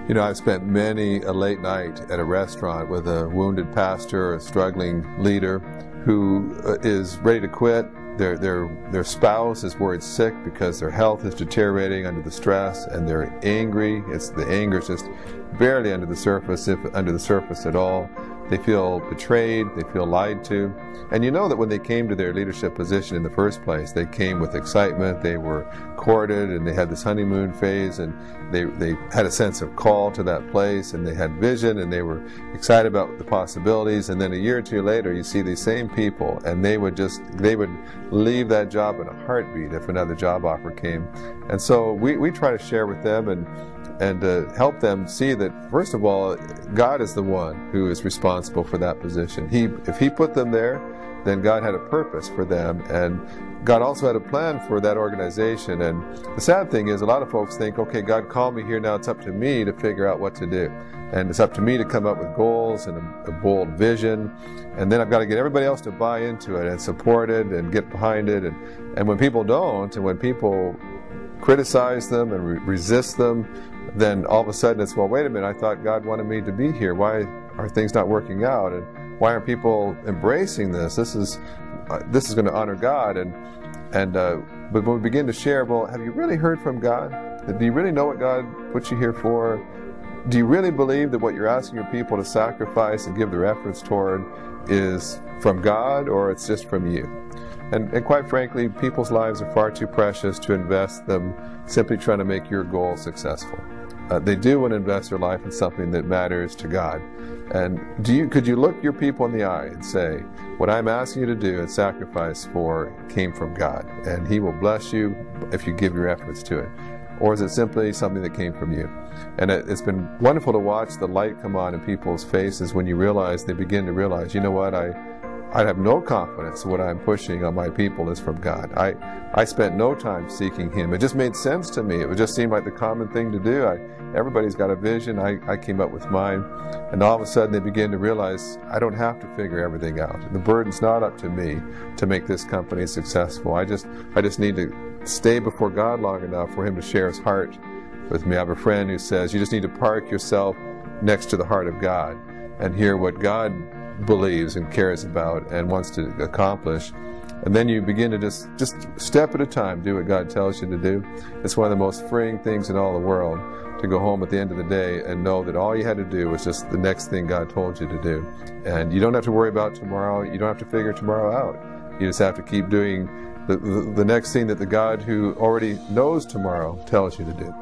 You know, I've spent many a late night at a restaurant with a wounded pastor, a struggling leader who is ready to quit. Their spouse is worried sick because their health is deteriorating under the stress, and they're angry. The anger is just barely under the surface, if under the surface at all. They feel betrayed, they feel lied to. And you know that when they came to their leadership position in the first place, they came with excitement, they were courted, and they had this honeymoon phase, and they had a sense of call to that place, and they had vision, and they were excited about the possibilities. And then a year or two later, you see these same people, and they would leave that job in a heartbeat if another job offer came. And so we try to share with them and help them see that, first of all, God is the one who is responsible for that position. If He put them there, then God had a purpose for them, and God also had a plan for that organization. And the sad thing is, a lot of folks think, okay, God called me here, now it's up to me to figure out what to do. And it's up to me to come up with goals and a bold vision, and then I've got to get everybody else to buy into it and support it and get behind it. And when people don't, and when people criticize them and resist them, then all of a sudden it's, well, wait a minute, I thought God wanted me to be here. Why are things not working out? And why aren't people embracing this? This is going to honor God. But when we begin to share, well, have you really heard from God? Do you really know what God put you here for? Do you really believe that what you're asking your people to sacrifice and give their efforts toward is from God, or it's just from you? And quite frankly, people's lives are far too precious to invest them simply trying to make your goal successful. They do want to invest their life in something that matters to God. And could you look your people in the eye and say, what I'm asking you to do and sacrifice for came from God, and He will bless you if you give your efforts to it? Or is it simply something that came from you? And it's been wonderful to watch the light come on in people's faces when they begin to realize, you know what, I have no confidence what I'm pushing on my people is from God. I spent no time seeking Him. It just made sense to me. It just seemed like the common thing to do. Everybody's got a vision. I came up with mine. And all of a sudden they begin to realize, I don't have to figure everything out. The burden's not up to me to make this company successful. I just need to stay before God long enough for Him to share His heart with me. I have a friend who says, you just need to park yourself next to the heart of God and hear what God believes and cares about and wants to accomplish. And then you begin to just step at a time, do what God tells you to do. It's one of the most freeing things in all the world, to go home at the end of the day and know that all you had to do was just the next thing God told you to do. And you don't have to worry about tomorrow. You don't have to figure tomorrow out. You just have to keep doing the next thing that the God who already knows tomorrow tells you to do.